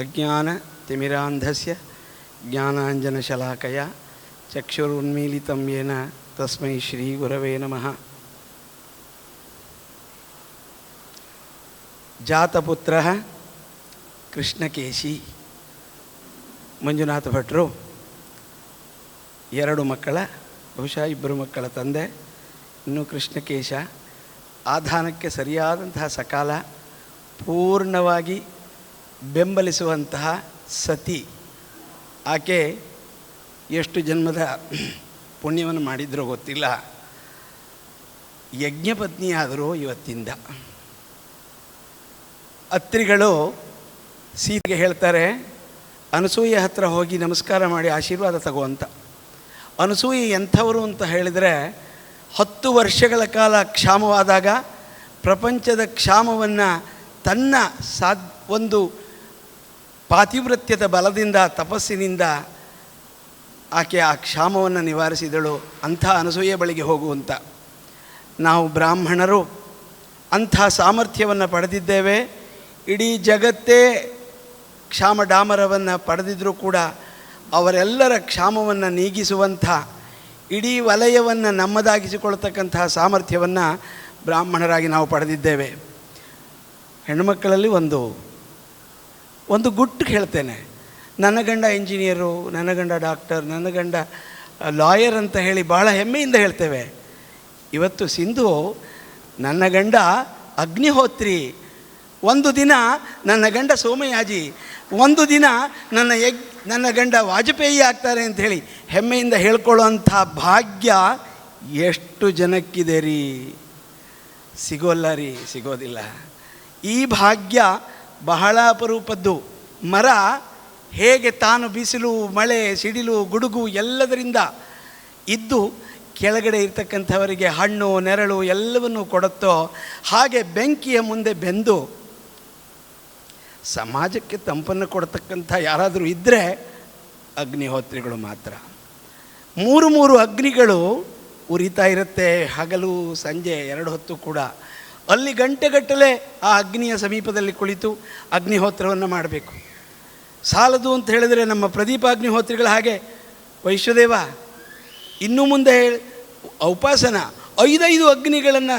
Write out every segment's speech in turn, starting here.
ಅಜ್ಞಾನತಿಮಿರಾಂಧಸ್ಯ ಜ್ಞಾನಾಂಜನಶಲಾಕಯ ಚಕ್ಷುರುನ್ಮೀಲಿತಂ ಯೇನ ತಸ್ಮೈ ಶ್ರೀ ಗುರವೇ ನಮಃ. ಜಾತಪುತ್ರಃ ಕೃಷ್ಣಕೇಶಿ. ಮಂಜುನಾಥ ಭಟ್ರು 2 ಮಕ್ಕಳ, ಬಹುಶಃ 2 ಮಕ್ಕಳ ತಂದೆ. ಇನ್ನು ಕೃಷ್ಣಕೇಶ ಆಧಾನಕ್ಕೆ ಸರಿಯಾದಂತಹ ಸಕಾಲ ಪೂರ್ಣವಾಗಿ ಬೆಂಬಲಿಸುವಂತಹ ಸತಿ. ಆಕೆ ಎಷ್ಟು ಜನ್ಮದ ಪುಣ್ಯವನ್ನು ಮಾಡಿದ್ರೋ ಗೊತ್ತಿಲ್ಲ, ಯಜ್ಞಪತ್ನಿಯಾದರೂ ಇವತ್ತಿಂದ. ಅತ್ರಿಗಳು ಸೀತೆಗೆ ಹೇಳ್ತಾರೆ, ಅನಸೂಯೆ ಹತ್ರ ಹೋಗಿ ನಮಸ್ಕಾರ ಮಾಡಿ ಆಶೀರ್ವಾದ ತಗೋಂತ. ಅನಸೂಯೆ ಎಂಥವರು ಅಂತ ಹೇಳಿದರೆ, 10 ವರ್ಷಗಳ ಕಾಲ ಕ್ಷಾಮವಾದಾಗ ಪ್ರಪಂಚದ ಕ್ಷಾಮವನ್ನು ತನ್ನ ಒಂದು ಪಾತಿವ್ರತ್ಯದ ಬಲದಿಂದ, ತಪಸ್ಸಿನಿಂದ ಆಕೆ ಆ ಕ್ಷಾಮವನ್ನು ನಿವಾರಿಸಿದಳು. ಅಂಥ ಅನಸೂಯೆ ಬಳಿಗೆ ಹೋಗುವಂತ ನಾವು ಬ್ರಾಹ್ಮಣರು ಅಂಥ ಸಾಮರ್ಥ್ಯವನ್ನು ಪಡೆದಿದ್ದೇವೆ. ಇಡೀ ಜಗತ್ತೇ ಕ್ಷಾಮ ಡಾಮರವನ್ನು ಪಡೆದಿದ್ದರೂ ಕೂಡ ಅವರೆಲ್ಲರ ಕ್ಷಾಮವನ್ನು ನೀಗಿಸುವಂಥ, ಇಡೀ ವಲಯವನ್ನು ನಮ್ಮದಾಗಿಸಿಕೊಳ್ತಕ್ಕಂತಹ ಸಾಮರ್ಥ್ಯವನ್ನು ಬ್ರಾಹ್ಮಣರಾಗಿ ನಾವು ಪಡೆದಿದ್ದೇವೆ. ಹೆಣ್ಣುಮಕ್ಕಳಲ್ಲಿ ಒಂದು ಗುಟ್ಟು ಹೇಳ್ತೇನೆ. ನನ್ನ ಗಂಡ ಇಂಜಿನಿಯರು, ನನ್ನ ಗಂಡ ಡಾಕ್ಟರ್, ನನ್ನ ಗಂಡ ಲಾಯರ್ ಅಂತ ಹೇಳಿ ಭಾಳ ಹೆಮ್ಮೆಯಿಂದ ಹೇಳ್ತೇವೆ. ಇವತ್ತು ಸಿಂಧು ನನ್ನ ಗಂಡ ಅಗ್ನಿಹೋತ್ರಿ, ಒಂದು ದಿನ ನನ್ನ ಗಂಡ ಸೋಮಯಾಜಿ, ಒಂದು ದಿನ ನನ್ನ ಗಂಡ ವಾಜಪೇಯಿ ಆಗ್ತಾರೆ ಅಂಥೇಳಿ ಹೆಮ್ಮೆಯಿಂದ ಹೇಳ್ಕೊಳ್ಳುವಂಥ ಭಾಗ್ಯ ಎಷ್ಟು ಜನಕ್ಕಿದೆ ರೀ? ಸಿಗೋಲ್ಲ ರೀ, ಸಿಗೋದಿಲ್ಲ. ಈ ಭಾಗ್ಯ ಬಹಳ ಅಪರೂಪದ್ದು. ಮರ ಹೇಗೆ ತಾನು ಬಿಸಿಲು, ಮಳೆ, ಸಿಡಿಲು, ಗುಡುಗು ಎಲ್ಲದರಿಂದ ಇದ್ದು ಕೆಳಗಡೆ ಇರ್ತಕ್ಕಂಥವರಿಗೆ ಹಣ್ಣು, ನೆರಳು ಎಲ್ಲವನ್ನೂ ಕೊಡುತ್ತೋ, ಹಾಗೆ ಬೆಂಕಿಯ ಮುಂದೆ ಬೆಂದು ಸಮಾಜಕ್ಕೆ ತಂಪನ್ನು ಕೊಡ್ತಕ್ಕಂಥ ಯಾರಾದರೂ ಇದ್ದರೆ ಅಗ್ನಿಹೋತ್ರಿಗಳು ಮಾತ್ರ. 3 ಅಗ್ನಿಗಳು ಉರಿತಾ ಇರುತ್ತೆ, ಹಗಲು ಸಂಜೆ 2 ಹೊತ್ತು ಕೂಡ. ಅಲ್ಲಿ ಗಂಟೆಗಟ್ಟಲೆ ಆ ಅಗ್ನಿಯ ಸಮೀಪದಲ್ಲಿ ಕುಳಿತು ಅಗ್ನಿಹೋತ್ರವನ್ನು ಮಾಡಬೇಕು. ಸಾಲದು ಅಂತ ಹೇಳಿದರೆ ನಮ್ಮ ಪ್ರದೀಪಾಗ್ನಿಹೋತ್ರಿಗಳು ಹಾಗೆ ವೈಶ್ವದೇವ, ಇನ್ನು ಮುಂದೆ ಉಪಾಸನ 5 ಅಗ್ನಿಗಳನ್ನು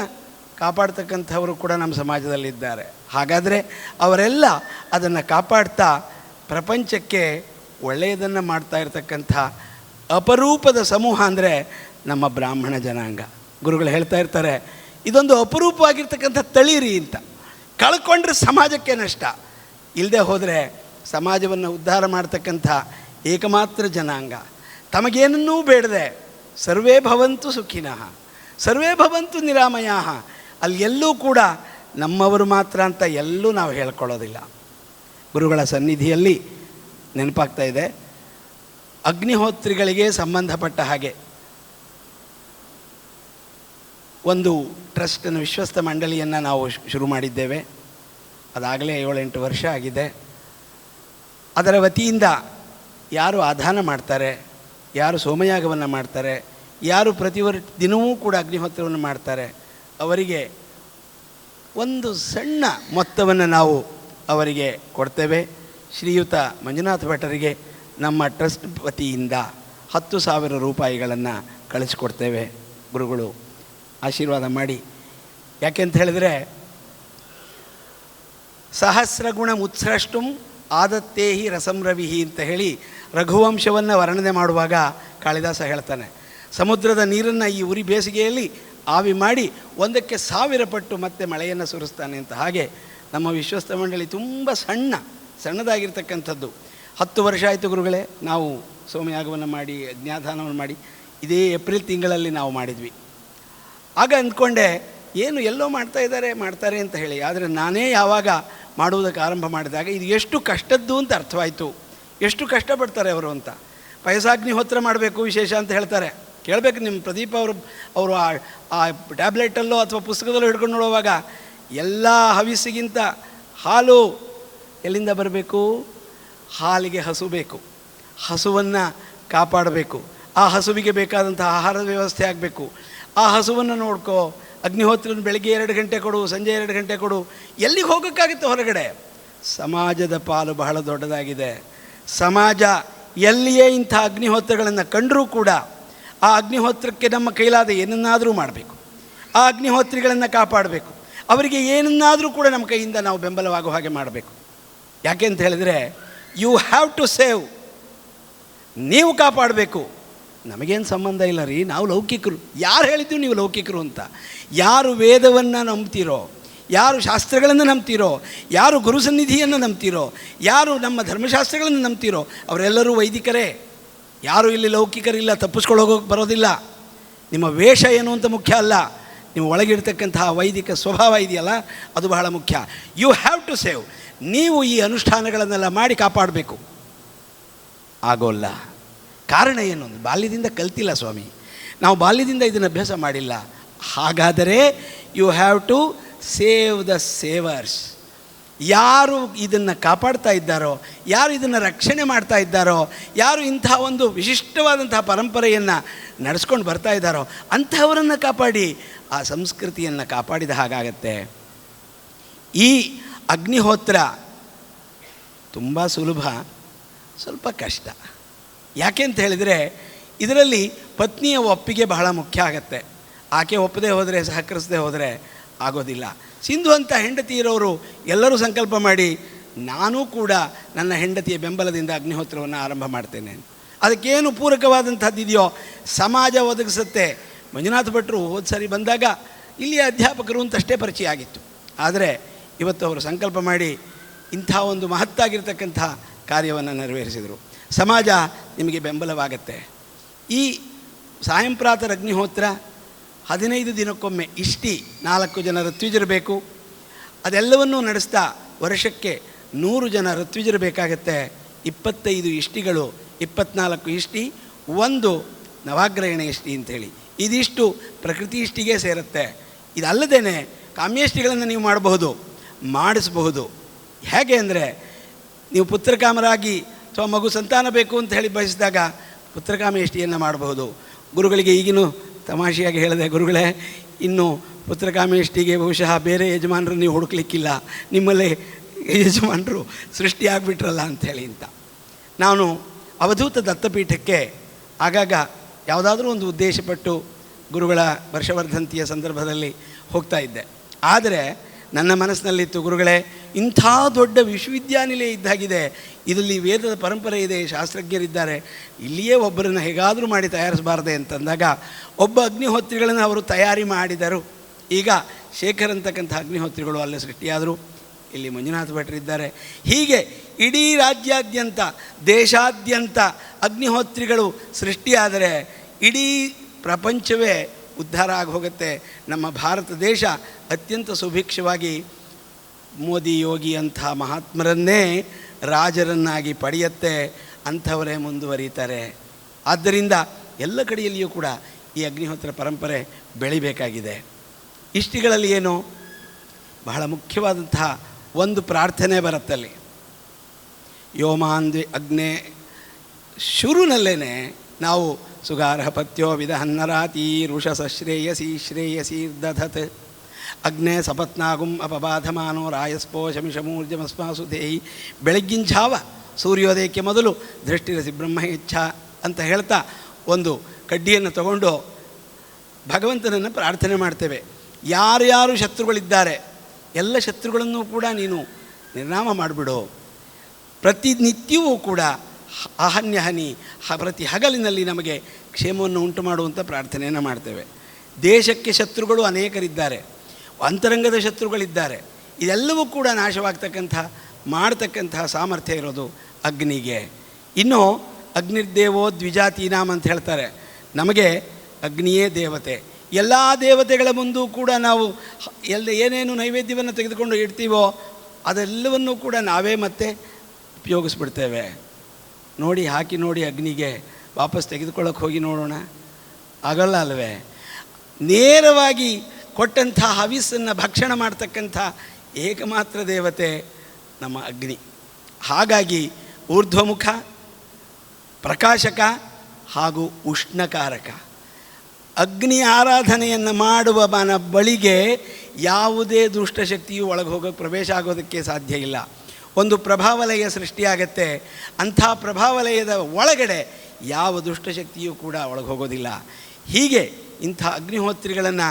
ಕಾಪಾಡ್ತಕ್ಕಂಥವರು ಕೂಡ ನಮ್ಮ ಸಮಾಜದಲ್ಲಿದ್ದಾರೆ. ಹಾಗಾದರೆ ಅವರೆಲ್ಲ ಅದನ್ನು ಕಾಪಾಡ್ತಾ ಪ್ರಪಂಚಕ್ಕೆ ಒಳ್ಳೆಯದನ್ನು ಮಾಡ್ತಾ ಇರತಕ್ಕಂಥ ಅಪರೂಪದ ಸಮೂಹ ಅಂದರೆ ನಮ್ಮ ಬ್ರಾಹ್ಮಣ ಜನಾಂಗ. ಗುರುಗಳು ಹೇಳ್ತಾ ಇರ್ತಾರೆ, ಇದೊಂದು ಅಪರೂಪವಾಗಿರ್ತಕ್ಕಂಥ ತಳಿರಿ ಅಂತ. ಕಳ್ಕೊಂಡ್ರೆ ಸಮಾಜಕ್ಕೆ ನಷ್ಟ, ಇಲ್ಲದೆ ಹೋದರೆ ಸಮಾಜವನ್ನು ಉದ್ಧಾರ ಮಾಡ್ತಕ್ಕಂಥ ಏಕಮಾತ್ರ ಜನಾಂಗ. ತಮಗೇನನ್ನೂ ಬೇಡದೆ ಸರ್ವೇ ಭವಂತು ಸುಖಿನಃ ಸರ್ವೇ ಭವಂತು ನಿರಾಮಯಾಃ, ಅಲ್ಲಿ ಎಲ್ಲೂ ಕೂಡ ನಮ್ಮವರು ಮಾತ್ರ ಅಂತ ಎಲ್ಲೂ ನಾವು ಹೇಳ್ಕೊಳ್ಳೋದಿಲ್ಲ. ಗುರುಗಳ ಸನ್ನಿಧಿಯಲ್ಲಿ ನೆನಪಾಗ್ತಾ ಇದೆ, ಅಗ್ನಿಹೋತ್ರಿಗಳಿಗೆ ಸಂಬಂಧಪಟ್ಟ ಹಾಗೆ ಒಂದು ಟ್ರಸ್ಟನ್ನು, ವಿಶ್ವಸ್ತ ಮಂಡಳಿಯನ್ನು ನಾವು ಶುರು ಮಾಡಿದ್ದೇವೆ. ಅದಾಗಲೇ 7-8 ವರ್ಷ ಆಗಿದೆ. ಅದರ ವತಿಯಿಂದ ಯಾರು ಆಧಾನ ಮಾಡ್ತಾರೆ, ಯಾರು ಸೋಮಯಾಗವನ್ನು ಮಾಡ್ತಾರೆ, ಯಾರು ದಿನವೂ ಕೂಡ ಅಗ್ನಿಹೋತ್ರವನ್ನು ಮಾಡ್ತಾರೆ, ಅವರಿಗೆ ಒಂದು ಸಣ್ಣ ಮೊತ್ತವನ್ನು ನಾವು ಅವರಿಗೆ ಕೊಡ್ತೇವೆ. ಶ್ರೀಯುತ ಮಂಜುನಾಥ ಭಟ್ಟರಿಗೆ ನಮ್ಮ ಟ್ರಸ್ಟ್ ವತಿಯಿಂದ 10,000 ರೂಪಾಯಿಗಳನ್ನು ಕಳಿಸ್ಕೊಡ್ತೇವೆ. ಗುರುಗಳು ಆಶೀರ್ವಾದ ಮಾಡಿ. ಯಾಕೆಂತ ಹೇಳಿದರೆ, ಸಹಸ್ರಗುಣ ಮುತ್ಸ್ರಷ್ಟುಂ ಆದತ್ತೇಹಿ ರಸಂರವಿಹಿ ಅಂತ ಹೇಳಿ ರಘುವಂಶವನ್ನು ವರ್ಣನೆ ಮಾಡುವಾಗ ಕಾಳಿದಾಸ ಹೇಳ್ತಾನೆ. ಸಮುದ್ರದ ನೀರನ್ನು ಈ ಉರಿ ಬೇಸಿಗೆಯಲ್ಲಿ ಆವಿ ಮಾಡಿ 1ಕ್ಕೆ 1000 ಪಟ್ಟು ಮತ್ತೆ ಮಳೆಯನ್ನು ಸುರಿಸ್ತಾನೆ ಅಂತ. ಹಾಗೆ ನಮ್ಮ ವಿಶ್ವಸ್ತ ಮಂಡಳಿ ತುಂಬ ಸಣ್ಣದಾಗಿರ್ತಕ್ಕಂಥದ್ದು. 10 ವರ್ಷ ಆಯಿತು ಗುರುಗಳೇ ನಾವು ಸೋಮಯಾಗವನ್ನು ಮಾಡಿ, ಅಜ್ಞಾಧಾನವನ್ನು ಮಾಡಿ. ಇದೇ ಏಪ್ರಿಲ್ ತಿಂಗಳಲ್ಲಿ ನಾವು ಮಾಡಿದ್ವಿ. ಆಗ ಅಂದ್ಕೊಂಡೆ, ಏನು ಎಲ್ಲೋ ಮಾಡ್ತಾರೆ ಅಂತ ಹೇಳಿ. ಆದರೆ ನಾನೇ ಯಾವಾಗ ಮಾಡುವುದಕ್ಕೆ ಆರಂಭ ಮಾಡಿದಾಗ ಇದು ಎಷ್ಟು ಕಷ್ಟದ್ದು ಅಂತ ಅರ್ಥವಾಯಿತು. ಎಷ್ಟು ಕಷ್ಟಪಡ್ತಾರೆ ಅವರು ಅಂತ. ಪಯಸಾಗ್ನಿಹೋತ್ರ ಮಾಡಬೇಕು ವಿಶೇಷ ಅಂತ ಹೇಳ್ತಾರೆ. ಕೇಳಬೇಕು, ನಿಮ್ಮ ಪ್ರದೀಪ ಅವರು ಆ ಟ್ಯಾಬ್ಲೆಟಲ್ಲೋ ಅಥವಾ ಪುಸ್ತಕದಲ್ಲೋ ಹಿಡ್ಕೊಂಡು ನೋಡುವಾಗ ಎಲ್ಲ ಹವಿಸ್ಸಿಗಿಂತ ಹಾಲು ಎಲ್ಲಿಂದ ಬರಬೇಕು? ಹಾಲಿಗೆ ಹಸು ಬೇಕು, ಹಸುವನ್ನು ಕಾಪಾಡಬೇಕು, ಆ ಹಸುವಿಗೆ ಬೇಕಾದಂಥ ಆಹಾರದ ವ್ಯವಸ್ಥೆ ಆಗಬೇಕು. ಆ ಹಸುವನ್ನು ನೋಡ್ಕೋ, ಅಗ್ನಿಹೋತ್ರನ ಬೆಳಗ್ಗೆ 2 ಗಂಟೆ ಕೊಡು, ಸಂಜೆ 2 ಗಂಟೆ ಕೊಡು. ಎಲ್ಲಿಗೆ ಹೋಗೋಕ್ಕಾಗುತ್ತೆ ಹೊರಗಡೆ? ಸಮಾಜದ ಪಾಲು ಬಹಳ ದೊಡ್ಡದಾಗಿದೆ. ಸಮಾಜ ಎಲ್ಲಿಯೇ ಇಂಥ ಅಗ್ನಿಹೋತ್ರಗಳನ್ನು ಕಂಡರೂ ಕೂಡ ಆ ಅಗ್ನಿಹೋತ್ರಕ್ಕೆ ನಮ್ಮ ಕೈಲಾದ ಏನನ್ನಾದರೂ ಮಾಡಬೇಕು, ಆ ಅಗ್ನಿಹೋತ್ರಿಗಳನ್ನು ಕಾಪಾಡಬೇಕು, ಅವರಿಗೆ ಏನನ್ನಾದರೂ ಕೂಡ ನಮ್ಮ ಕೈಯಿಂದ ನಾವು ಬೆಂಬಲವಾಗುವ ಹಾಗೆ ಮಾಡಬೇಕು. ಯಾಕೆ ಅಂತ ಹೇಳಿದರೆ, ಯು ಹ್ಯಾವ್ ಟು ಸೇವ್, ನೀವು ಕಾಪಾಡಬೇಕು. ನಮಗೇನು ಸಂಬಂಧ ಇಲ್ಲ ರೀ, ನಾವು ಲೌಕಿಕರು. ಯಾರು ಹೇಳಿದ್ದು ನೀವು ಲೌಕಿಕರು ಅಂತ? ಯಾರು ವೇದವನ್ನು ನಂಬ್ತೀರೋ, ಯಾರು ಶಾಸ್ತ್ರಗಳನ್ನು ನಂಬ್ತೀರೋ, ಯಾರು ಗುರುಸನ್ನಿಧಿಯನ್ನು ನಂಬ್ತೀರೋ, ಯಾರು ನಮ್ಮ ಧರ್ಮಶಾಸ್ತ್ರಗಳನ್ನು ನಂಬ್ತೀರೋ ಅವರೆಲ್ಲರೂ ವೈದಿಕರೇ. ಯಾರು ಇಲ್ಲಿ ಲೌಕಿಕರಿಲ್ಲ, ತಪ್ಪಿಸ್ಕೊಳ್ಳೋಗೋಕೆ ಬರೋದಿಲ್ಲ. ನಿಮ್ಮ ವೇಷ ಏನು ಅಂತ ಮುಖ್ಯ ಅಲ್ಲ, ನಿಮ್ಮ ಒಳಗಿರ್ತಕ್ಕಂತಹ ವೈದಿಕ ಸ್ವಭಾವ ಇದೆಯಲ್ಲ ಅದು ಬಹಳ ಮುಖ್ಯ. You have to save. ನೀವು ಈ ಅನುಷ್ಠಾನಗಳನ್ನೆಲ್ಲ ಮಾಡಿ ಕಾಪಾಡಬೇಕು. ಆಗೋಲ್ಲ. ಕಾರಣ ಏನು? ಬಾಲ್ಯದಿಂದ ಕಲ್ತಿಲ್ಲ ಸ್ವಾಮಿ, ನಾವು ಬಾಲ್ಯದಿಂದ ಇದನ್ನು ಅಭ್ಯಾಸ ಮಾಡಿಲ್ಲ. ಹಾಗಾದರೆ you have to save the savers. ಯಾರು ಇದನ್ನು ಕಾಪಾಡ್ತಾ ಇದ್ದಾರೋ, ಯಾರು ಇದನ್ನು ರಕ್ಷಣೆ ಮಾಡ್ತಾ ಇದ್ದಾರೋ, ಯಾರು ಇಂತಹ ಒಂದು ವಿಶಿಷ್ಟವಾದಂತಹ ಪರಂಪರೆಯನ್ನು ನಡೆಸ್ಕೊಂಡು ಬರ್ತಾ ಇದ್ದಾರೋ ಅಂಥವರನ್ನು ಕಾಪಾಡಿ ಆ ಸಂಸ್ಕೃತಿಯನ್ನು ಕಾಪಾಡಿದ ಹಾಗಾಗತ್ತೆ. ಈ ಅಗ್ನಿಹೋತ್ರ ತುಂಬ ಸುಲಭ, ಸ್ವಲ್ಪ ಕಷ್ಟ. ಯಾಕೆ ಅಂತ ಹೇಳಿದರೆ ಇದರಲ್ಲಿ ಪತ್ನಿಯ ಒಪ್ಪಿಗೆ ಬಹಳ ಮುಖ್ಯ ಆಗತ್ತೆ. ಆಕೆ ಒಪ್ಪದೇ ಹೋದರೆ, ಸಹಕರಿಸದೆ ಹೋದರೆ ಆಗೋದಿಲ್ಲ. ಸಿಂಧು ಅಂತ ಹೆಂಡತಿ ಇರೋರು ಎಲ್ಲರೂ ಸಂಕಲ್ಪ ಮಾಡಿ, ನಾನೂ ಕೂಡ ನನ್ನ ಹೆಂಡತಿಯ ಬೆಂಬಲದಿಂದ ಅಗ್ನಿಹೋತ್ರವನ್ನು ಆರಂಭ ಮಾಡ್ತೇನೆ. ಅದಕ್ಕೇನು ಪೂರಕವಾದಂಥದ್ದು ಇದೆಯೋ ಸಮಾಜ ಒದಗಿಸುತ್ತೆ. ಮಂಜುನಾಥ ಭಟ್ರು ಹೋದ ಸರಿ ಬಂದಾಗ ಇಲ್ಲಿಯ ಅಧ್ಯಾಪಕರು ಅಂತಷ್ಟೇ ಪರಿಚಯ ಆಗಿತ್ತು. ಆದರೆ ಇವತ್ತು ಅವರು ಸಂಕಲ್ಪ ಮಾಡಿ ಇಂಥ ಒಂದು ಮಹತ್ತಾಗಿರ್ತಕ್ಕಂಥ ಕಾರ್ಯವನ್ನು ನೆರವೇರಿಸಿದರು. ಸಮಾಜ ನಿಮಗೆ ಬೆಂಬಲವಾಗತ್ತೆ. ಈ ಸಾಯಂಪ್ರಾತಃ ಅಗ್ನಿಹೋತ್ರ 15 ದಿನಕ್ಕೊಮ್ಮೆ ಇಷ್ಟಿ 4 ಜನ ಋತ್ವಿಜರು. ಅದೆಲ್ಲವನ್ನೂ ನಡೆಸ್ತಾ ವರ್ಷಕ್ಕೆ 100 ಜನ ಋತ್ವಿಜರು ಬೇಕಾಗತ್ತೆ. 25 ಇಷ್ಟಿಗಳು, 24 ಇಷ್ಟಿ, 1 ನವಾಗ್ರಹಣ ಇಷ್ಟಿ ಅಂಥೇಳಿ. ಇದಿಷ್ಟು ಪ್ರಕೃತಿ ಇಷ್ಟಿಗೆ ಸೇರುತ್ತೆ. ಇದಲ್ಲದೇ ಕಾಮ್ಯಷ್ಟಿಗಳನ್ನು ನೀವು ಮಾಡಬಹುದು, ಮಾಡಿಸಬಹುದು. ಹೇಗೆ ಅಂದರೆ, ನೀವು ಪುತ್ರಕಾಮರಾಗಿ ಅಥವಾ ಮಗು ಸಂತಾನ ಬೇಕು ಅಂತ ಹೇಳಿ ಬಯಸಿದಾಗ ಪುತ್ರಕಾಮೇಷ್ಟಿಯನ್ನು ಮಾಡಬಹುದು. ಗುರುಗಳಿಗೆ ಈಗಿನೂ ತಮಾಷೆಯಾಗಿ ಹೇಳಿದೆ, ಗುರುಗಳೇ ಇನ್ನು ಪುತ್ರಕಾಮೇಷ್ಟಿಗೆ ಬಹುಶಃ ಬೇರೆ ಯಜಮಾನರು ನೀವು ಹುಡುಕ್ಲಿಕ್ಕಿಲ್ಲ, ನಿಮ್ಮಲ್ಲೇ ಯಜಮಾನರು ಸೃಷ್ಟಿಯಾಗಿಬಿಟ್ರಲ್ಲ ಅಂಥೇಳಿ ಅಂತ. ನಾನು ಅವಧೂತ ದತ್ತಪೀಠಕ್ಕೆ ಆಗಾಗ ಯಾವುದಾದ್ರೂ ಒಂದು ಉದ್ದೇಶಪಟ್ಟು ಗುರುಗಳ ವರ್ಷವರ್ಧಂತಿಯ ಸಂದರ್ಭದಲ್ಲಿ ಹೋಗ್ತಾ ಇದ್ದೆ. ಆದರೆ ನನ್ನ ಮನಸ್ಸಿನಲ್ಲಿತ್ತು, ಗುರುಗಳೇ ಇಂಥ ದೊಡ್ಡ ವಿಶ್ವವಿದ್ಯಾನಿಲಯ ಇದ್ದಾಗಿದೆ, ಇದರಲ್ಲಿ ವೇದದ ಪರಂಪರೆ ಇದೆ, ಶಾಸ್ತ್ರಜ್ಞರಿದ್ದಾರೆ, ಇಲ್ಲಿಯೇ ಒಬ್ಬರನ್ನು ಹೇಗಾದರೂ ಮಾಡಿ ತಯಾರಿಸಬಾರ್ದೆ ಅಂತಂದಾಗ ಒಬ್ಬ ಅಗ್ನಿಹೋತ್ರಿಗಳನ್ನು ಅವರು ತಯಾರಿ ಮಾಡಿದರು. ಈಗ ಶೇಖರ್ ಅಂತಕ್ಕಂಥ ಅಗ್ನಿಹೋತ್ರಿಗಳು ಅಲ್ಲೇ ಸೃಷ್ಟಿಯಾದರು. ಇಲ್ಲಿ ಮಂಜುನಾಥ ಭಟ್ರಿದ್ದಾರೆ. ಹೀಗೆ ಇಡೀ ರಾಜ್ಯಾದ್ಯಂತ, ದೇಶಾದ್ಯಂತ ಅಗ್ನಿಹೋತ್ರಿಗಳು ಸೃಷ್ಟಿಯಾದರೆ ಇಡೀ ಪ್ರಪಂಚವೇ ಉದ್ಧಾರ ಆಗಿ ಹೋಗುತ್ತೆ. ನಮ್ಮ ಭಾರತ ದೇಶ ಅತ್ಯಂತ ಸುಭಿಕ್ಷವಾಗಿ ಮೋದಿ, ಯೋಗಿ ಅಂಥ ಮಹಾತ್ಮರನ್ನೇ ರಾಜರನ್ನಾಗಿ ಪಡೆಯುತ್ತೆ. ಅಂಥವರೇ ಮುಂದುವರಿತಾರೆ. ಆದ್ದರಿಂದ ಎಲ್ಲ ಕಡೆಯಲ್ಲಿಯೂ ಕೂಡ ಈ ಅಗ್ನಿಹೋತ್ರ ಪರಂಪರೆ ಬೆಳಿಬೇಕಾಗಿದೆ. ಇಷ್ಟಿಗಳಲ್ಲಿ ಏನು ಬಹಳ ಮುಖ್ಯವಾದಂತಹ ಒಂದು ಪ್ರಾರ್ಥನೆ ಬರುತ್ತಲ್ಲಿ, ಯೋಮಾಂದ್ವಿ ಅಗ್ನೇ ಶುರುನಲ್ಲೇ ನಾವು ಸುಗಾರ್ಹ ಪತ್ಯೋ ವಿದಹನ್ನರಾತಿ ಋಷಸ ಶ್ರೇಯಸಿ ಶ್ರೇಯಸಿ ದಧತ್ ಅಗ್ನೇ ಸಪತ್ನಾಗುಂ ಅಪಬಾಧಮಾನೋ ರಾಯಸ್ಪೋಷಮಿಷಮೂರ್ಜಮಸ್ಮಾಸು ದೇಹಿ. ಬೆಳಗ್ಗಿನ ಜಾವ ಸೂರ್ಯೋದಯಕ್ಕೆ ಮೊದಲು ದೃಷ್ಟಿರಸಿ ಬ್ರಹ್ಮೇಚ್ಛ ಅಂತ ಹೇಳ್ತಾ ಒಂದು ಕಡ್ಡಿಯನ್ನು ತಗೊಂಡು ಭಗವಂತನನ್ನು ಪ್ರಾರ್ಥನೆ ಮಾಡ್ತೇವೆ. ಯಾರ್ಯಾರು ಶತ್ರುಗಳಿದ್ದಾರೆ ಎಲ್ಲ ಶತ್ರುಗಳನ್ನು ಕೂಡ ನೀನು ನಿರ್ನಾಮ ಮಾಡಿಬಿಡು. ಪ್ರತಿನಿತ್ಯವೂ ಕೂಡ ಅಹನ್ಯಹನಿ ಪ್ರತಿ ಹಗಲಿನಲ್ಲಿ ನಮಗೆ ಕ್ಷೇಮವನ್ನು ಉಂಟು ಮಾಡುವಂಥ ಪ್ರಾರ್ಥನೆಯನ್ನು ಮಾಡ್ತೇವೆ. ದೇಶಕ್ಕೆ ಶತ್ರುಗಳು ಅನೇಕರಿದ್ದಾರೆ, ಅಂತರಂಗದ ಶತ್ರುಗಳಿದ್ದಾರೆ. ಇದೆಲ್ಲವೂ ಕೂಡ ನಾಶವಾಗ್ತಕ್ಕಂಥ ಮಾಡ್ತಕ್ಕಂತಹ ಸಾಮರ್ಥ್ಯ ಇರೋದು ಅಗ್ನಿಗೆ. ಇನ್ನು ಅಗ್ನಿರ್ದೇವೋ ದ್ವಿಜಾತೀನಾಮ್ ಅಂತ ಹೇಳ್ತಾರೆ. ನಮಗೆ ಅಗ್ನಿಯೇ ದೇವತೆ. ಎಲ್ಲ ದೇವತೆಗಳ ಮುಂದೂ ಕೂಡ ನಾವು ಏನೇನು ನೈವೇದ್ಯವನ್ನು ತೆಗೆದುಕೊಂಡು ಇಡ್ತೀವೋ ಅದೆಲ್ಲವನ್ನೂ ಕೂಡ ನಾವೇ ಮತ್ತೆ ಉಪಯೋಗಿಸ್ಬಿಡ್ತೇವೆ. ನೋಡಿ, ಹಾಕಿ ನೋಡಿ, ಅಗ್ನಿಗೆ ವಾಪಸ್ ತೆಗೆದುಕೊಳ್ಳೋಕೆ ಹೋಗಿ ನೋಡೋಣ, ಆಗಲ್ಲ ಅಲ್ವೇ? ನೇರವಾಗಿ ಕೊಟ್ಟಂಥ ಹವಿಸ್ಸನ್ನು ಭಕ್ಷಣ ಮಾಡ್ತಕ್ಕಂಥ ಏಕಮಾತ್ರ ದೇವತೆ ನಮ್ಮ ಅಗ್ನಿ. ಹಾಗಾಗಿ ಊರ್ಧ್ವಮುಖ, ಪ್ರಕಾಶಕ ಹಾಗೂ ಉಷ್ಣಕಾರಕ. ಅಗ್ನಿ ಆರಾಧನೆಯನ್ನು ಮಾಡುವ ಬಳಿಗೆ ಯಾವುದೇ ದುಷ್ಟಶಕ್ತಿಯು ಒಳಗೆ ಹೋಗೋಕ್ಕೆ ಪ್ರವೇಶ ಆಗೋದಕ್ಕೆ ಸಾಧ್ಯ ಇಲ್ಲ. ಒಂದು ಪ್ರಭಾವಲಯ ಸೃಷ್ಟಿಯಾಗತ್ತೆ. ಅಂಥ ಪ್ರಭಾವಲಯದ ಒಳಗಡೆ ಯಾವ ದುಷ್ಟಶಕ್ತಿಯೂ ಕೂಡ ಒಳಗೆ ಹೋಗೋದಿಲ್ಲ. ಹೀಗೆ ಇಂಥ ಅಗ್ನಿಹೋತ್ರಿಗಳನ್ನು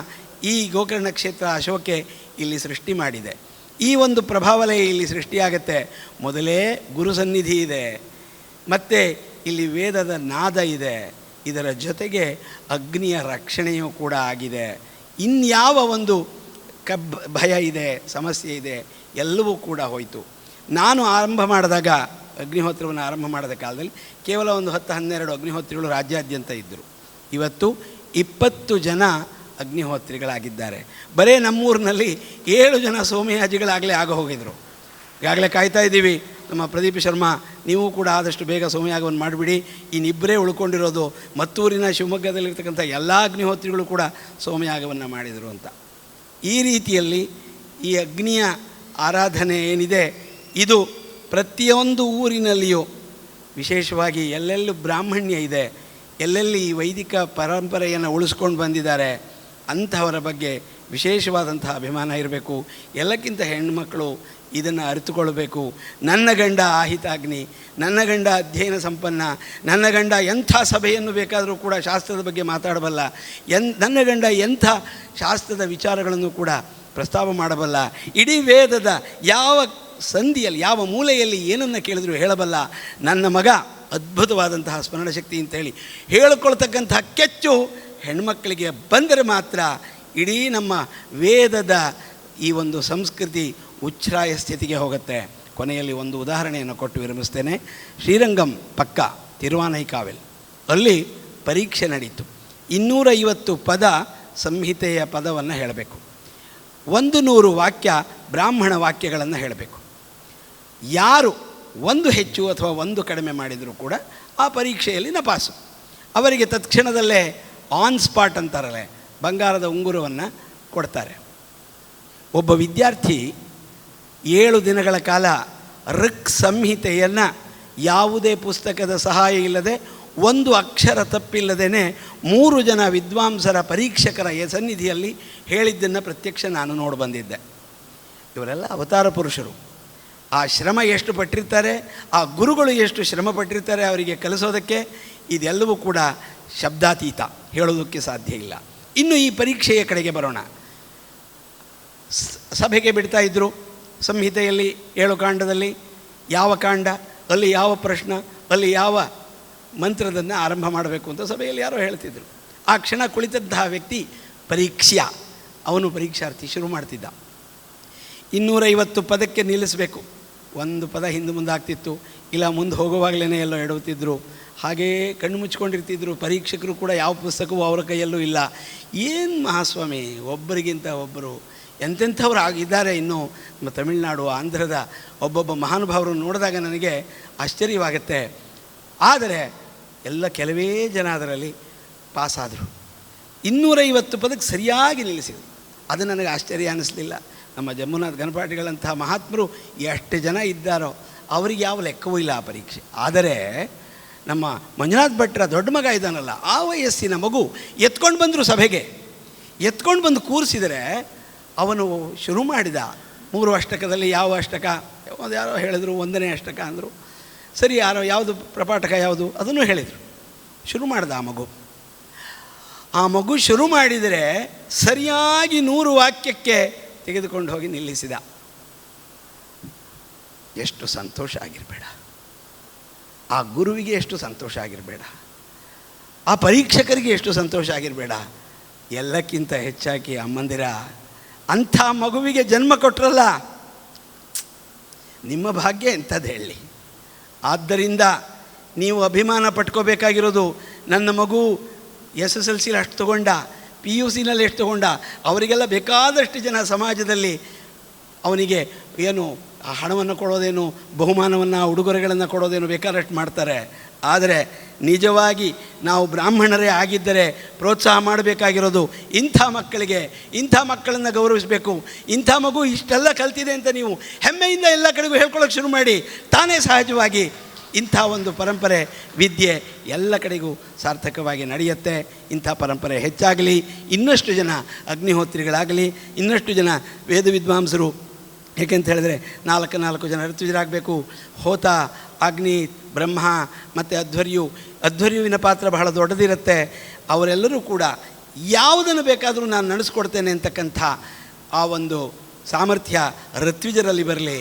ಈ ಗೋಕರ್ಣ ಕ್ಷೇತ್ರ ಅಶೋಕೆ ಇಲ್ಲಿ ಸೃಷ್ಟಿ ಮಾಡಿದೆ. ಈ ಒಂದು ಪ್ರಭಾವಲಯ ಇಲ್ಲಿ ಸೃಷ್ಟಿಯಾಗತ್ತೆ. ಮೊದಲೇ ಗುರು ಸನ್ನಿಧಿ ಇದೆ, ಮತ್ತು ಇಲ್ಲಿ ವೇದದ ನಾದ ಇದೆ, ಇದರ ಜೊತೆಗೆ ಅಗ್ನಿಯ ರಕ್ಷಣೆಯೂ ಕೂಡ ಆಗಿದೆ. ಇನ್ಯಾವ ಒಂದು ಭಯ ಇದೆ, ಸಮಸ್ಯೆ ಇದೆ, ಎಲ್ಲವೂ ಕೂಡ ಹೋಯಿತು. ನಾನು ಆರಂಭ ಮಾಡಿದಾಗ ಅಗ್ನಿಹೋತ್ರವನ್ನು ಆರಂಭ ಮಾಡಿದ ಕಾಲದಲ್ಲಿ ಕೇವಲ ಒಂದು 10-12 ಅಗ್ನಿಹೋತ್ರಿಗಳು ರಾಜ್ಯಾದ್ಯಂತ ಇದ್ದರು. ಇವತ್ತು 20 ಜನ ಅಗ್ನಿಹೋತ್ರಿಗಳಾಗಿದ್ದಾರೆ. ಬರೇ ನಮ್ಮೂರಿನಲ್ಲಿ 7 ಜನ ಸೋಮಯಾಜಿಗಳಾಗಲೇ ಹೋಗಿದ್ರು. ಈಗಾಗಲೇ ಕಾಯ್ತಾ ಇದ್ದೀವಿ. ನಮ್ಮ ಪ್ರದೀಪ್ ಶರ್ಮಾ, ನೀವು ಕೂಡ ಆದಷ್ಟು ಬೇಗ ಸೋಮಯಾಗವನ್ನು ಮಾಡಿಬಿಡಿ. ಇನ್ನಿಬ್ಬರೇ ಉಳ್ಕೊಂಡಿರೋದು. ಮತ್ತೂರಿನ ಶಿವಮೊಗ್ಗದಲ್ಲಿರ್ತಕ್ಕಂಥ ಎಲ್ಲ ಅಗ್ನಿಹೋತ್ರಿಗಳು ಕೂಡ ಸೋಮಯಾಗವನ್ನು ಮಾಡಿದರು ಅಂತ. ಈ ರೀತಿಯಲ್ಲಿ ಈ ಅಗ್ನಿಯ ಆರಾಧನೆ ಏನಿದೆ, ಇದು ಪ್ರತಿಯೊಂದು ಊರಿನಲ್ಲಿಯೂ, ವಿಶೇಷವಾಗಿ ಎಲ್ಲೆಲ್ಲೂ ಬ್ರಾಹ್ಮಣ್ಯ ಇದೆ, ಎಲ್ಲೆಲ್ಲಿ ಈ ವೈದಿಕ ಪರಂಪರೆಯನ್ನು ಉಳಿಸ್ಕೊಂಡು ಬಂದಿದ್ದಾರೆ ಅಂಥವರ ಬಗ್ಗೆ ವಿಶೇಷವಾದಂತಹ ಅಭಿಮಾನ ಇರಬೇಕು. ಎಲ್ಲಕ್ಕಿಂತ ಹೆಣ್ಣುಮಕ್ಕಳು ಇದನ್ನು ಅರಿತುಕೊಳ್ಬೇಕು. ನನ್ನ ಗಂಡ ಆಹಿತಾಗ್ನಿ, ನನ್ನ ಗಂಡ ಅಧ್ಯಯನ ಸಂಪನ್ನ, ನನ್ನ ಗಂಡ ಎಂಥ ಸಭೆಯನ್ನು ಬೇಕಾದರೂ ಕೂಡ ಶಾಸ್ತ್ರದ ಬಗ್ಗೆ ಮಾತಾಡಬಲ್ಲ, ನನ್ನ ಗಂಡ ಎಂಥ ಶಾಸ್ತ್ರದ ವಿಚಾರಗಳನ್ನು ಕೂಡ ಪ್ರಸ್ತಾವ ಮಾಡಬಲ್ಲ, ಇಡೀ ವೇದದ ಯಾವ ಸಂಧಿಯಲ್ಲಿ ಯಾವ ಮೂಲೆಯಲ್ಲಿ ಏನನ್ನು ಕೇಳಿದರೂ ಹೇಳಬಲ್ಲ, ನನ್ನ ಮಗ ಅದ್ಭುತವಾದಂತಹ ಸ್ಮರಣಶಕ್ತಿ ಅಂತೇಳಿ ಹೇಳಿಕೊಳ್ತಕ್ಕಂತಹ ಕೆಚ್ಚು ಹೆಣ್ಮಕ್ಕಳಿಗೆ ಬಂದರೆ ಮಾತ್ರ ಇಡೀ ನಮ್ಮ ವೇದದ ಈ ಒಂದು ಸಂಸ್ಕೃತಿ ಉಚ್ಛ್ರಾಯ ಸ್ಥಿತಿಗೆ ಹೋಗುತ್ತೆ. ಕೊನೆಯಲ್ಲಿ ಒಂದು ಉದಾಹರಣೆಯನ್ನು ಕೊಟ್ಟು ವಿರಮಿಸ್ತೇನೆ. ಶ್ರೀರಂಗಂ ಪಕ್ಕ ತಿರುವಾನೈಕಾವೆಲ್, ಅಲ್ಲಿ ಪರೀಕ್ಷೆ ನಡೀತು. 250 ಪದ ಸಂಹಿತೆಯ ಪದವನ್ನು ಹೇಳಬೇಕು. 100 ವಾಕ್ಯ ಬ್ರಾಹ್ಮಣ ವಾಕ್ಯಗಳನ್ನು ಹೇಳಬೇಕು. ಯಾರು ಒಂದು ಹೆಚ್ಚು ಅಥವಾ ಒಂದು ಕಡಿಮೆ ಮಾಡಿದರೂ ಕೂಡ ಆ ಪರೀಕ್ಷೆಯಲ್ಲಿ ನಪಾಸು. ಅವರಿಗೆ ತತ್ಕ್ಷಣದಲ್ಲೇ ಆನ್ ಸ್ಪಾಟ್ ಅಂತಾರಲ್ಲ, ಬಂಗಾರದ ಉಂಗುರವನ್ನು ಕೊಡ್ತಾರೆ. ಒಬ್ಬ ವಿದ್ಯಾರ್ಥಿ 7 ದಿನಗಳ ಕಾಲ ಋಕ್ ಸಂಹಿತೆಯನ್ನು ಯಾವುದೇ ಪುಸ್ತಕದ ಸಹಾಯ ಇಲ್ಲದೆ, ಒಂದು ಅಕ್ಷರ ತಪ್ಪಿಲ್ಲದೇ 3 ಜನ ವಿದ್ವಾಂಸರ ಪರೀಕ್ಷಕರ ಸನ್ನಿಧಿಯಲ್ಲಿ ಹೇಳಿದ್ದನ್ನು ಪ್ರತ್ಯಕ್ಷ ನಾನು ನೋಡಿ ಬಂದಿದ್ದೆ. ಇವರೆಲ್ಲ ಅವತಾರ ಪುರುಷರು. ಆ ಶ್ರಮ ಎಷ್ಟು ಪಟ್ಟಿರ್ತಾರೆ, ಆ ಗುರುಗಳು ಎಷ್ಟು ಶ್ರಮ ಪಟ್ಟಿರ್ತಾರೆ ಅವರಿಗೆ ಕಲಿಸೋದಕ್ಕೆ, ಇದೆಲ್ಲವೂ ಕೂಡ ಶಬ್ದಾತೀತ, ಹೇಳೋದಕ್ಕೆ ಸಾಧ್ಯ ಇಲ್ಲ. ಇನ್ನು ಈ ಪರೀಕ್ಷೆಯ ಕಡೆಗೆ ಬರೋಣ. ಸಭೆಗೆ ಬಿಡ್ತಾ ಇದ್ದರು. ಸಂಹಿತೆಯಲ್ಲಿ 7 ಕಾಂಡದಲ್ಲಿ ಯಾವ ಕಾಂಡ, ಅಲ್ಲಿ ಯಾವ ಪ್ರಶ್ನ, ಅಲ್ಲಿ ಯಾವ ಮಂತ್ರದನ್ನು ಆರಂಭ ಮಾಡಬೇಕು ಅಂತ ಸಭೆಯಲ್ಲಿ ಯಾರೋ ಹೇಳ್ತಿದ್ರು. ಆ ಕ್ಷಣ ಕುಳಿತಂತಹ ವ್ಯಕ್ತಿ ಪರೀಕ್ಷ್ಯ, ಅವನು ಪರೀಕ್ಷಾರ್ಥಿ ಶುರು ಮಾಡ್ತಿದ್ದ. 250 ಪದಕ್ಕೆ ನಿಲ್ಲಿಸಬೇಕು. ಒಂದು ಪದ ಹಿಂದೆ ಮುಂದೆ ಆಗ್ತಿತ್ತು, ಇಲ್ಲ ಮುಂದೆ ಹೋಗುವಾಗಲೇ ಎಲ್ಲೋ ಎಡುತ್ತಿದ್ದರು. ಹಾಗೆಯೇ ಕಣ್ಣು ಮುಚ್ಕೊಂಡಿರ್ತಿದ್ರು. ಪರೀಕ್ಷಕರು ಕೂಡ ಯಾವ ಪುಸ್ತಕವೂ ಅವರ ಕೈಯಲ್ಲೂ ಇಲ್ಲ. ಏನು ಮಹಾಸ್ವಾಮಿ, ಒಬ್ಬರಿಗಿಂತ ಒಬ್ಬರು ಎಂತೆಂಥವ್ರು ಆಗಿದ್ದಾರೆ. ಇನ್ನು ನಮ್ಮ ತಮಿಳುನಾಡು, ಆಂಧ್ರದ ಒಬ್ಬೊಬ್ಬ ಮಹಾನುಭಾವರು ನೋಡಿದಾಗ ನನಗೆ ಆಶ್ಚರ್ಯವಾಗುತ್ತೆ. ಆದರೆ ಎಲ್ಲ ಕೆಲವೇ ಜನ ಅದರಲ್ಲಿ ಪಾಸಾದರು. 250 ಪದಕ್ಕೆ ಸರಿಯಾಗಿ ನಿಲ್ಲಿಸಿದರು. ಅದು ನನಗೆ ಆಶ್ಚರ್ಯ ಅನ್ನಿಸ್ಲಿಲ್ಲ. ನಮ್ಮ ಜಮ್ಮುನಾಥ್ ಗಣಪಾಟಿಗಳಂತಹ ಮಹಾತ್ಮರು ಎಷ್ಟು ಜನ ಇದ್ದಾರೋ ಅವರಿಗೆ ಯಾವ ಲೆಕ್ಕವೂ ಇಲ್ಲ ಆ ಪರೀಕ್ಷೆ. ಆದರೆ ನಮ್ಮ ಮಂಜುನಾಥ್ ಭಟ್ರ ದೊಡ್ಡ ಮಗ ಇದ್ದಾನಲ್ಲ, ಆ ವಯಸ್ಸಿನ ಮಗು ಎತ್ಕೊಂಡು ಬಂದರು ಸಭೆಗೆ. ಎತ್ಕೊಂಡು ಬಂದು ಕೂರಿಸಿದರೆ ಅವನು ಶುರು ಮಾಡಿದ 3 ಅಷ್ಟಕದಲ್ಲಿ ಯಾವ ಅಷ್ಟಕ, ಯಾರೋ ಹೇಳಿದರು 1ನೇ ಅಷ್ಟಕ ಅಂದರು. ಸರಿ, ಯಾವುದು ಪ್ರಪಾಠಕ ಯಾವುದು ಅದನ್ನು ಹೇಳಿದರು. ಶುರು ಮಾಡ್ದ ಆ ಮಗು ಶುರು ಮಾಡಿದರೆ ಸರಿಯಾಗಿ 100 ವಾಕ್ಯಕ್ಕೆ ತೆಗೆದುಕೊಂಡು ಹೋಗಿ ನಿಲ್ಲಿಸಿದ. ಎಷ್ಟು ಸಂತೋಷ ಆಗಿರಬೇಡ, ಆ ಗುರುವಿಗೆ ಎಷ್ಟು ಸಂತೋಷ ಆಗಿರಬೇಡ, ಆ ಪರೀಕ್ಷಕರಿಗೆ ಎಷ್ಟು ಸಂತೋಷ ಆಗಿರಬೇಡ. ಎಲ್ಲಕ್ಕಿಂತ ಹೆಚ್ಚಾಗಿ ಅಮ್ಮಂದಿರ, ಅಂಥ ಮಗುವಿಗೆ ಜನ್ಮ ಕೊಟ್ಟರಲ್ಲ, ನಿಮ್ಮ ಭಾಗ್ಯ ಎಂಥದ್ದು ಹೇಳಿ. ಆದ್ದರಿಂದ ನೀವು ಅಭಿಮಾನ ಪಟ್ಕೋಬೇಕಾಗಿರೋದು, ನನ್ನ ಮಗು SSLC ಅಷ್ಟು ತೊಗೊಂಡ, PUCನಲ್ಲಿ ಎಷ್ಟು ತೊಗೊಂಡ, ಅವರಿಗೆಲ್ಲ ಬೇಕಾದಷ್ಟು ಜನ ಸಮಾಜದಲ್ಲಿ ಅವನಿಗೆ ಏನು ಹಣವನ್ನು ಕೊಡೋದೇನು, ಬಹುಮಾನವನ್ನು, ಉಡುಗೊರೆಗಳನ್ನು ಕೊಡೋದೇನು ಬೇಕಾದಷ್ಟು ಮಾಡ್ತಾರೆ. ಆದರೆ ನಿಜವಾಗಿ ನಾವು ಬ್ರಾಹ್ಮಣರೇ ಆಗಿದ್ದರೆ ಪ್ರೋತ್ಸಾಹ ಮಾಡಬೇಕಾಗಿರೋದು ಇಂಥ ಮಕ್ಕಳಿಗೆ. ಇಂಥ ಮಕ್ಕಳನ್ನು ಗೌರವಿಸಬೇಕು. ಇಂಥ ಮಗು ಇಷ್ಟೆಲ್ಲ ಕಲ್ತಿದೆ ಅಂತ ನೀವು ಹೆಮ್ಮೆಯಿಂದ ಎಲ್ಲ ಕಡೆಗೂ ಹೇಳ್ಕೊಳ್ಳೋಕೆ ಶುರು ಮಾಡಿ. ತಾನೇ ಸಹಜವಾಗಿ ಇಂಥ ಒಂದು ಪರಂಪರೆ, ವಿದ್ಯೆ ಎಲ್ಲ ಕಡೆಗೂ ಸಾರ್ಥಕವಾಗಿ ನಡೆಯುತ್ತೆ. ಇಂಥ ಪರಂಪರೆ ಹೆಚ್ಚಾಗಲಿ, ಇನ್ನಷ್ಟು ಜನ ಅಗ್ನಿಹೋತ್ರಿಗಳಾಗಲಿ, ಇನ್ನಷ್ಟು ಜನ ವೇದ ವಿದ್ವಾಂಸರು ಏಕೆಂತ ಹೇಳಿದ್ರೆ 4 ಜನ ಋತ್ವಿಜರಾಗಬೇಕು. ಹೋತ, ಅಗ್ನಿ, ಬ್ರಹ್ಮ ಮತ್ತು ಅಧ್ವರ್ಯುವಿನ ಪಾತ್ರ ಬಹಳ ದೊಡ್ಡದಿರುತ್ತೆ. ಅವರೆಲ್ಲರೂ ಕೂಡ ಯಾವುದನ್ನು ಬೇಕಾದರೂ ನಾನು ನಡೆಸ್ಕೊಡ್ತೇನೆ ಅಂತಕ್ಕಂಥ ಆ ಒಂದು ಸಾಮರ್ಥ್ಯ ಋತ್ವಿಜರಲ್ಲಿ ಬರಲಿ,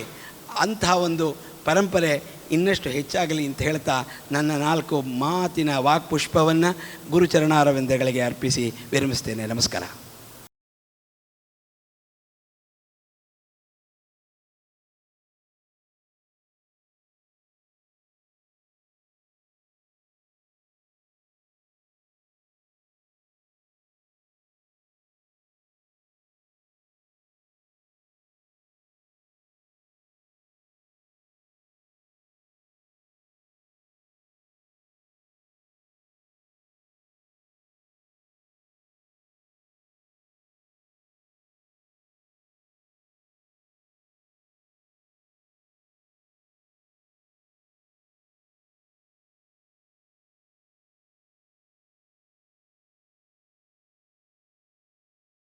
ಅಂತಹ ಒಂದು ಪರಂಪರೆ ಇನ್ನಷ್ಟು ಹೆಚ್ಚಾಗಲಿ ಅಂತ ಹೇಳ್ತಾ ನನ್ನ 4 ಮಾತಿನ ವಾಕ್ಪುಷ್ಪವನ್ನು ಗುರುಚರಣಾರವಿಂದಗಳಿಗೆ ಅರ್ಪಿಸಿ ವಿರಮಿಸ್ತೇನೆ. ನಮಸ್ಕಾರ.